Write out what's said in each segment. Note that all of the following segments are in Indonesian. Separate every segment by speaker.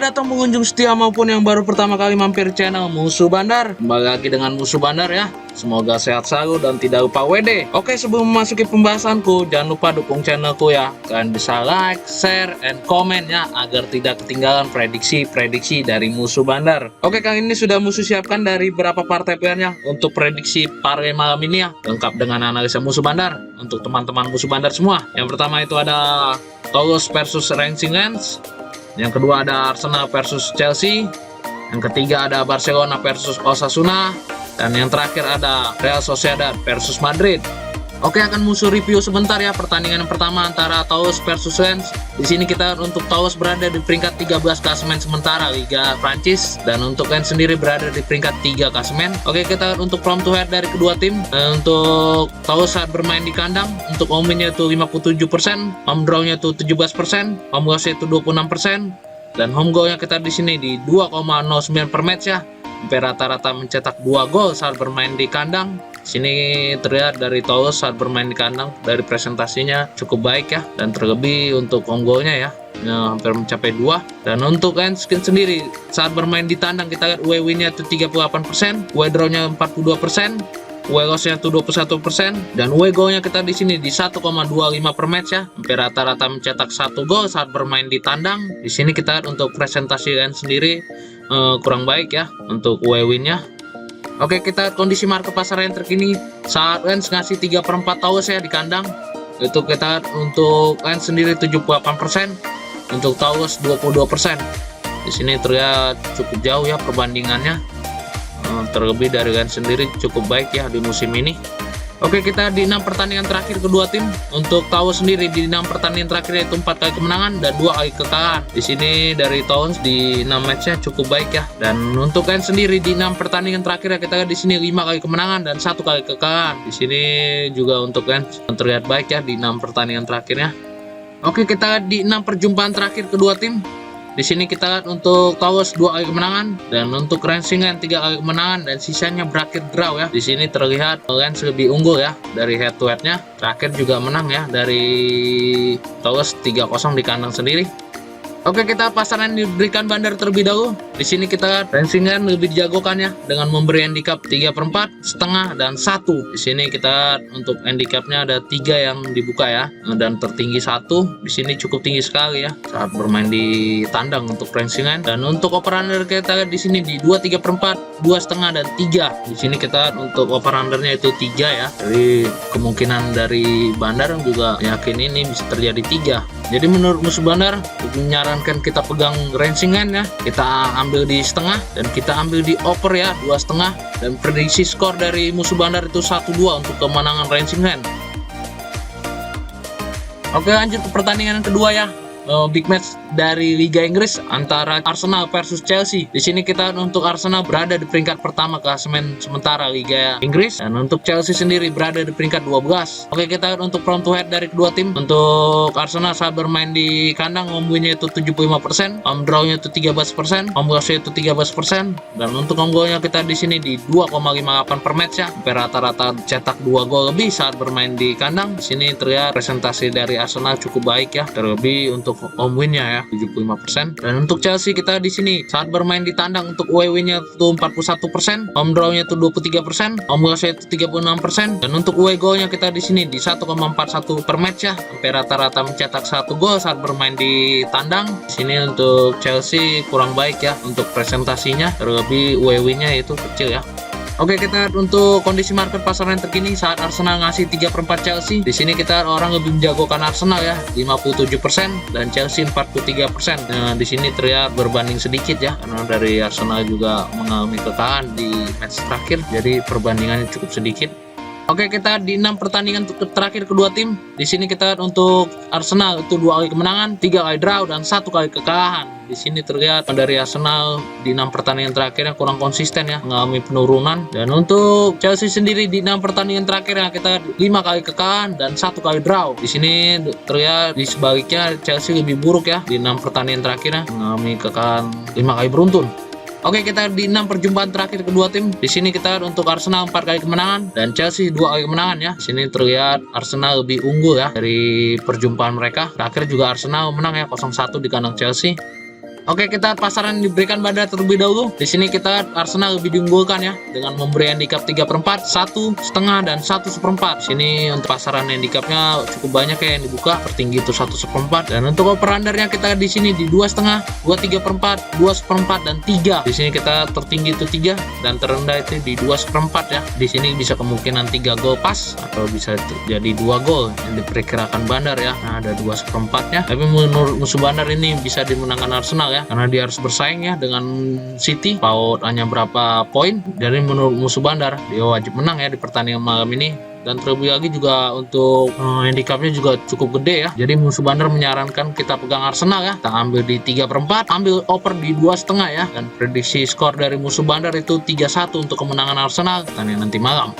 Speaker 1: Selamat datang pengunjung setia maupun yang baru pertama kali mampir channel Musuh Bandar. Kembali lagi dengan Musuh Bandar ya. Semoga sehat selalu dan tidak lupa WD. Oke, sebelum memasuki pembahasanku, jangan lupa dukung channelku ya. Kalian bisa like, share, and comment ya, agar tidak ketinggalan prediksi-prediksi dari Musuh Bandar. Oke, kali ini sudah Musuh siapkan dari beberapa partai playernya untuk prediksi partai malam ini ya, lengkap dengan analisa Musuh Bandar untuk teman-teman Musuh Bandar semua. Yang pertama itu ada Toulouse versus Racing Lens. Yang kedua ada Arsenal versus Chelsea. Yang ketiga ada Barcelona versus Osasuna. Dan yang terakhir ada Real Sociedad versus Madrid. Oke, akan Musuh review sebentar ya pertandingan yang pertama antara Toulouse versus Lens. Di sini kita untuk Toulouse berada di peringkat 13 klasemen sementara Liga Prancis, dan untuk Lens sendiri berada di peringkat 3 klasemen. Oke, kita untuk from to head dari kedua tim. Untuk Toulouse saat bermain di kandang, untuk home win-nya itu 57%, home draw-nya itu 17%, home loss-nya itu 26%, dan home goal-nya kita di sini di 2,09 per match ya. Hampir rata-rata mencetak 2 gol saat bermain di kandang. Sini terlihat dari Toulouse saat bermain di kandang, dari presentasinya cukup baik ya, dan terlebih untuk home goalnya ya, hampir mencapai 2. Dan untuk Lens sendiri saat bermain di tandang kita lihat away win-nya itu 38%, away draw-nya 42%, away loss-nya itu 21%, dan away goal-nya kita di sini di 1,25 per match ya. Hampir rata-rata mencetak 1 gol saat bermain di tandang. Di sini kita lihat untuk presentasi Lens sendiri kurang baik ya untuk away win-nya. Oke, kita lihat kondisi market pasar yang terkini saat Lens ngasih 3/4 Toulouse ya di kandang. Itu kita lihat untuk Lens sendiri 78%, untuk Toulouse 22%. Di sini terlihat cukup jauh ya perbandingannya. Terlebih dari Lens sendiri cukup baik ya di musim ini. Oke, kita di 6 pertandingan terakhir kedua tim. Untuk Toulouse sendiri di 6 pertandingan terakhir itu 4 kali kemenangan dan 2 kali kekalahan. Di sini dari Toulouse di 6 matchnya cukup baik ya. Dan untuk Lens sendiri di 6 pertandingan terakhir ya, kita lihat di sini 5 kali kemenangan dan 1 kali kekalahan. Di sini juga untuk Lens terlihat baik ya di 6 pertandingan terakhirnya. Oke, kita lihat di 6 perjumpaan terakhir kedua tim. Di sini kita lihat untuk Toulouse 2 kali kemenangan, dan untuk Racing Lens 3 kali kemenangan, dan sisanya berakhir draw ya. Di sini terlihat Lens lebih unggul ya dari head to headnya. Terakhir juga menang ya dari Toulouse 3-0 di kandang sendiri. Oke, kita pasaran diberikan Bandar terlebih dahulu. Di sini kita lihat Racing Lens lebih dijagokan ya dengan memberi handicap 3/4, setengah, dan 1. Di sini kita untuk handicapnya ada 3 yang dibuka ya, dan tertinggi 1. Di sini cukup tinggi sekali ya saat bermain di tandang untuk Racing Lens. Dan untuk over under kita lihat di sini di 2/3/4, 2,5, dan 3. Di sini kita lihat untuk over undernya itu 3 ya. Jadi kemungkinan dari Bandar juga yakin ini bisa terjadi 3. Jadi menurut Musuh Bandar menyarankan kita pegang Racing Lens ya, kita ambil di setengah dan kita ambil di over ya 2,5, dan prediksi skor dari Musuh Bandar itu 1-2 untuk kemenangan Racing Lens. Oke, lanjut ke pertandingan yang kedua ya. Big match dari Liga Inggris antara Arsenal versus Chelsea. Di sini kita untuk Arsenal berada di peringkat pertama klasemen sementara Liga Inggris, dan untuk Chelsea sendiri berada di peringkat 12. Oke, kita untuk front to head dari kedua tim. Untuk Arsenal saat bermain di kandang home win-nya itu 75%, home draw-nya itu 13%, home loss-nya itu 13%, dan untuk home goal-nya kita di sini di 2,58 per match ya. Hampir rata-rata cetak 2 gol lebih saat bermain di kandang. Di sini terlihat presentasi dari Arsenal cukup baik ya, terlebih untuk home win-nya ya 75%. Dan untuk Chelsea kita di sini saat bermain di tandang untuk away win-nya itu 41%, home draw-nya itu 23%, home loss-nya itu 36%, dan untuk away goal-nya kita di sini di 1,41 per match ya. Hampir rata-rata mencetak 1 gol saat bermain di tandang. Di sini untuk Chelsea kurang baik ya untuk presentasinya, terlebih away win-nya itu kecil ya. Oke, kita lihat untuk kondisi market pasar yang terkini saat Arsenal ngasih 3/4 Chelsea. Di sini kita orang lebih menjagokan Arsenal ya, 57%, dan Chelsea 43%. Nah, di sini terlihat berbanding sedikit ya, karena dari Arsenal juga mengalami kekalahan di match terakhir, jadi perbandingannya cukup sedikit. Oke, kita di 6 pertandingan terakhir kedua tim. Di sini kita untuk Arsenal itu 2 kali kemenangan, 3 kali draw, dan 1 kali kekalahan. Di sini terlihat dari Arsenal di 6 pertandingan terakhirnya kurang konsisten ya, mengalami penurunan. Dan untuk Chelsea sendiri di 6 pertandingan terakhirnya kita 5 kali kekalahan dan 1 kali draw. Di sini terlihat di sebaliknya Chelsea lebih buruk ya di 6 pertandingan terakhirnya, mengalami kekalahan 5 kali beruntun. Oke, kita di 6 perjumpaan terakhir kedua tim. Di sini kita untuk Arsenal 4 kali kemenangan dan Chelsea 2 kali kemenangan ya. Di sini terlihat Arsenal lebih unggul ya dari perjumpaan mereka. Terakhir juga Arsenal menang ya 0-1 di kandang Chelsea. Oke, kita pasaran diberikan Bandar terlebih dahulu. Di sini kita Arsenal lebih diunggulkan ya dengan memberi handicap 3/4, 1,5 dan 1/4. Di sini untuk pasaran handicapnya cukup banyak ya yang dibuka. Tertinggi itu 1/4 dan untuk over undernya kita di sini di 2,5, 2,3/4, 2/4 dan 3. Di sini kita tertinggi itu 3 dan terendah itu di 2/4 ya. Di sini bisa kemungkinan 3 gol pas atau bisa jadi 2 gol yang diperkirakan Bandar ya. Nah, ada 2/4-nya. Tapi menurut musuh Bandar ini bisa dimenangkan Arsenal ya, karena dia harus bersaing ya dengan City. PAUD hanya berapa poin. Jadi menurut musuh Bandar dia wajib menang ya di pertandingan malam ini. Dan terlebih lagi juga untuk handicapnya juga cukup gede ya. Jadi musuh Bandar menyarankan kita pegang Arsenal ya. Kita ambil di 3/4, ambil over di 2,5 ya. Dan prediksi skor dari musuh Bandar itu 3-1 untuk kemenangan Arsenal pertandingan nanti malam.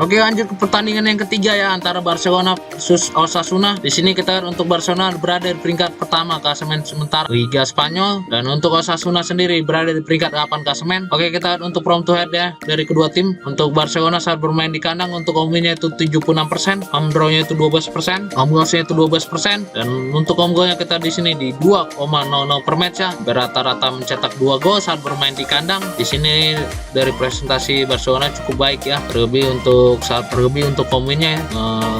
Speaker 1: Oke, lanjut ke pertandingan yang ketiga ya, antara Barcelona versus Osasuna. Di sini kita untuk Barcelona berada di peringkat pertama klasemen sementara Liga Spanyol, dan untuk Osasuna sendiri berada di peringkat 8 klasemen. Oke, kita untuk from to head ya dari kedua tim. Untuk Barcelona saat bermain di kandang untuk home-nya itu 76%, home draw-nya itu 12%, home goals-nya itu 12%, dan untuk home goal-nya kita di sini di 2,00 per match ya. Berata-rata mencetak 2 gol saat bermain di kandang. Di sini dari presentasi Barcelona cukup baik ya, terlebih untuk home-nya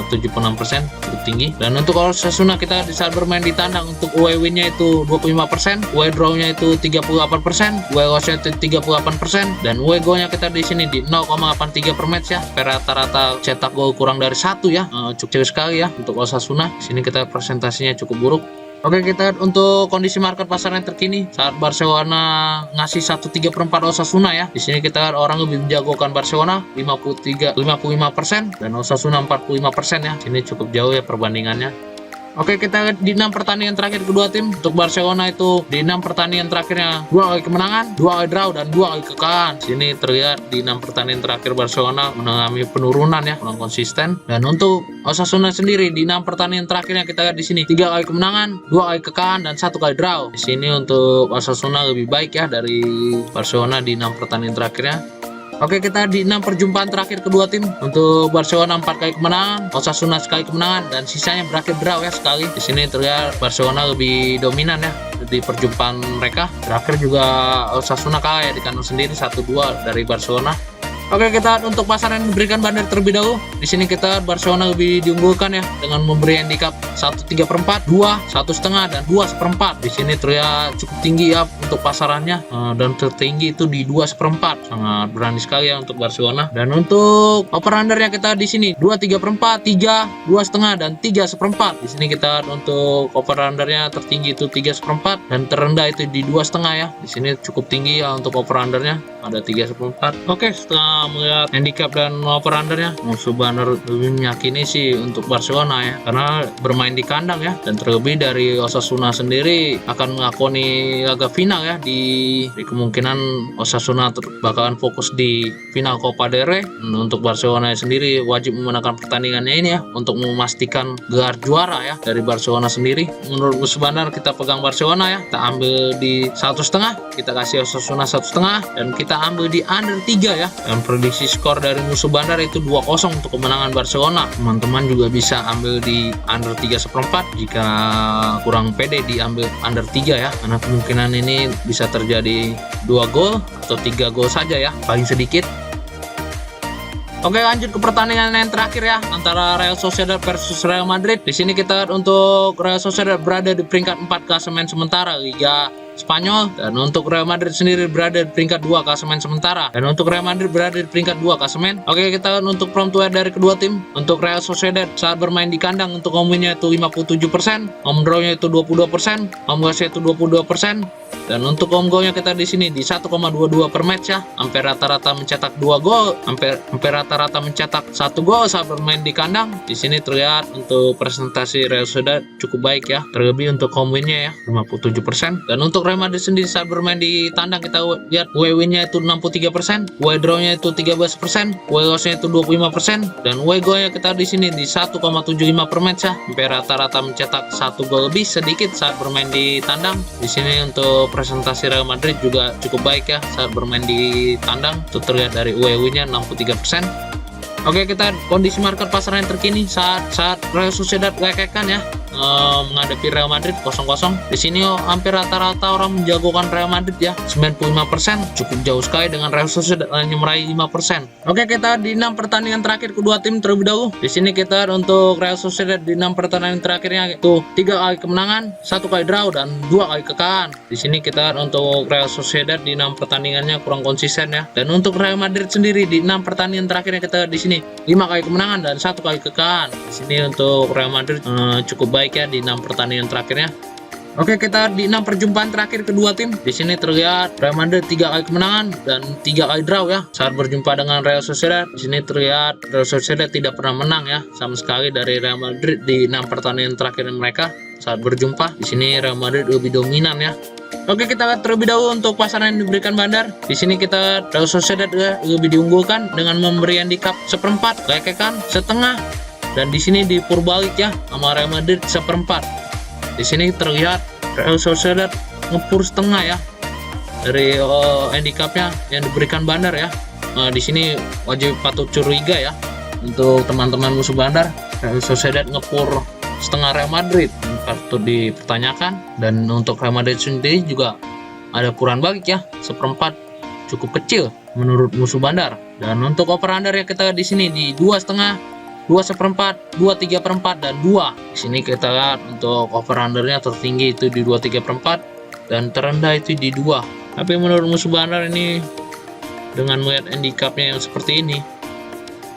Speaker 1: 76% cukup tinggi. Dan untuk Osasuna kita di saat bermain di tandang untuk away win-nya itu 25%, away draw-nya itu 38%, away loss-nya itu 38%, dan away goal-nya kita di sini di 0,83 per match ya. Rata-rata cetak gol kurang dari 1 ya. Cukup sekali ya untuk Osasuna. Di sini kita presentasinya cukup buruk. Oke, kita untuk kondisi market pasaran terkini saat Barcelona ngasih 1,3/4 Osasuna ya. Di sini kita orang lebih menjagokan Barcelona 55% dan Osasuna 45% ya. Sini cukup jauh ya perbandingannya. Oke, kita lihat di 6 pertandingan terakhir kedua tim. Untuk Barcelona itu di 6 pertandingan terakhirnya 2 kali kemenangan, 2 kali draw, dan 2 kali kekalahan. Sini terlihat di 6 pertandingan terakhir Barcelona mengalami penurunan ya, kurang konsisten. Dan untuk Osasuna sendiri di 6 pertandingan terakhirnya kita lihat di sini 3 kali kemenangan, 2 kali kekalahan, dan 1 kali draw. Di sini untuk Osasuna lebih baik ya dari Barcelona di 6 pertandingan terakhirnya. Oke, kita di 6 perjumpaan terakhir kedua tim. Untuk Barcelona 4 kali kemenangan, Osasuna sekali kemenangan, dan sisanya berakhir draw ya sekali. Di sini terlihat Barcelona lebih dominan ya di perjumpaan mereka. Terakhir juga Osasuna kalah ya di kandang sendiri 1-2 dari Barcelona. Oke, kita untuk pasaran yang diberikan Bandar terlebih dahulu. Di sini kita Barcelona lebih diunggulkan ya dengan memberi handicap 1,3/4, 2, 1,5 dan 2/4. Di sini terlihat cukup tinggi ya untuk pasarannya, dan tertinggi itu di 2/4. Sangat berani sekali ya untuk Barcelona. Dan untuk over undernya kita di sini 2,3/4, 3, 2,5 dan 3/4. Di sini kita untuk over undernya tertinggi itu 3/4 dan terendah itu di 2,5 ya. Di sini cukup tinggi ya untuk over undernya, ada 3/4. Oke, setelah melihat handicap dan over undernya, musuh Bandar lebih meyakini sih untuk Barcelona ya, karena bermain di kandang ya, dan terlebih dari Osasuna sendiri akan mengakoni laga final ya. Di kemungkinan Osasuna bakalan fokus di final Copa del Rey. Untuk Barcelona sendiri wajib memenangkan pertandingannya ini ya untuk memastikan gelar juara ya dari Barcelona sendiri. Menurut musuh Bandar kita pegang Barcelona ya, kita ambil di 1,5, kita kasih Osasuna 1,5, dan kita ambil di under 3 ya. Dan prediksi skor dari musuh Bandar itu 2-0 untuk kemenangan Barcelona. Teman-teman juga bisa ambil di under 3/4 jika kurang pede diambil under 3 ya, karena kemungkinan ini bisa terjadi 2 gol atau 3 gol saja ya paling sedikit. Oke, lanjut ke pertandingan yang terakhir ya, antara Real Sociedad versus Real Madrid. Di sini kita untuk Real Sociedad berada di peringkat 4 klasemen sementara Liga Spanyol, dan untuk Real Madrid sendiri berada di peringkat 2 klasemen sementara, dan untuk Real Madrid berada di peringkat 2 klasemen. Oke, kita untuk from to head dari kedua tim. Untuk Real Sociedad saat bermain di kandang untuk home-nya itu 57%, home draw-nya itu 22%, home loss-nya itu 22%, dan untuk home goal-nya kita di sini di 1,22 per match ya. Hampir rata-rata mencetak 2 gol, hampir rata-rata mencetak 1 gol saat bermain di kandang. Di sini terlihat untuk presentasi Real Sociedad cukup baik ya, terlebih untuk home win-nya ya 57%. Dan untuk Real Madrid sendiri saat bermain di tandang kita lihat away win-nya itu 63%, away draw-nya itu 13%, away loss-nya itu 25%, dan away goal-nya kita di sini di 1,75 per match ya. Hampir rata-rata mencetak 1 gol lebih sedikit saat bermain di tandang. Di sini untuk presentasi Real Madrid juga cukup baik ya saat bermain di tandang. Itu terlihat dari away win-nya 63%. Oke, kita kondisi market pasaran yang terkini saat Real Sociedad lekekkan ya menghadapi Real Madrid 0-0. Di sini hampir rata-rata orang menjagokan Real Madrid ya, 95%, cukup jauh sekali dengan Real Sociedad hanya meraih 5%. Oke, kita di 6 pertandingan terakhir kedua tim terlebih dahulu. Di sini kita untuk Real Sociedad di 6 pertandingan terakhirnya itu 3 kali kemenangan, 1 kali draw dan 2 kali kekalahan. Di sini kita untuk Real Sociedad di 6 pertandingannya kurang konsisten ya. Dan untuk Real Madrid sendiri di 6 pertandingan terakhirnya kita di sini 5 kali kemenangan dan 1 kali kekalahan. Di sini untuk Real Madrid cukup baik ya di 6 pertandingan terakhirnya. Oke, kita di 6 perjumpaan terakhir kedua tim. Di sini terlihat Real Madrid 3 kali kemenangan dan 3 kali draw ya saat berjumpa dengan Real Sociedad. Di sini terlihat Real Sociedad tidak pernah menang ya sama sekali dari Real Madrid di 6 pertandingan terakhir mereka saat berjumpa. Di sini Real Madrid lebih dominan ya. Oke, kita lihat terlebih dahulu untuk pasaran yang diberikan Bandar. Di sini kita Real Sociedad ya, lebih diunggulkan dengan memberi handicap 1/4, lekekan setengah, dan di sini dipurbalik ya sama Real Madrid 1/4. Di sini terlihat Real Sociedad ngepur setengah ya dari handicapnya yang diberikan Bandar ya. Di sini wajib patut curiga ya untuk teman-teman musuh Bandar. Real Sociedad ngepur setengah Real Madrid patut dipertanyakan, dan untuk Real Madrid sendiri juga ada puran balik ya 1/4, cukup kecil menurut musuh Bandar. Dan untuk over under ya kita di sini di 2,5, 2/1, 2/3/4 dan 2. Di sini kita lihat untuk over undernya tertinggi itu di 2/3/4 dan terendah itu di 2. Tapi menurut musuh Bandar ini dengan melihat handicapnya yang seperti ini,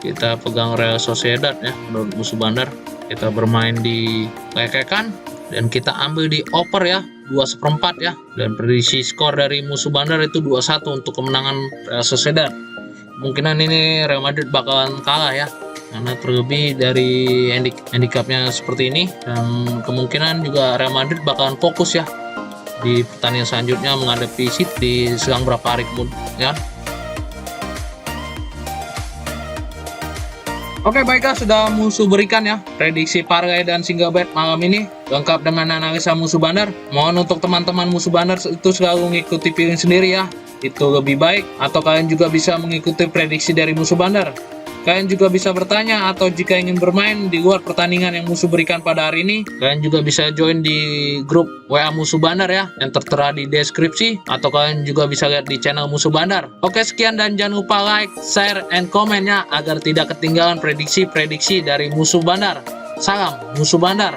Speaker 1: kita pegang Real Sociedad ya. Menurut musuh Bandar kita bermain di lekekan dan kita ambil di over ya 2/4 ya, dan prediksi skor dari musuh Bandar itu 2-1 untuk kemenangan Real Sociedad. Kemungkinan ini Real Madrid bakalan kalah ya, karena terlebih dari handicapnya seperti ini, dan kemungkinan juga Real Madrid bakalan fokus ya di pertandingan selanjutnya menghadapi City di selang berapa hari kemudian. Oke, baiklah, sudah musuh berikan ya prediksi parlay dan single bet malam ini lengkap dengan analisa musuh Bandar. Mohon untuk teman-teman musuh Bandar itu selalu mengikuti pilihan sendiri ya, itu lebih baik, atau kalian juga bisa mengikuti prediksi dari musuh Bandar. Kalian juga bisa bertanya, atau jika ingin bermain di luar pertandingan yang musuh berikan pada hari ini, kalian juga bisa join di grup WA musuh Bandar ya, yang tertera di deskripsi, atau kalian juga bisa lihat di channel musuh Bandar. Oke, sekian dan jangan lupa like, share, and komen ya, agar tidak ketinggalan prediksi-prediksi dari musuh Bandar. Salam musuh Bandar.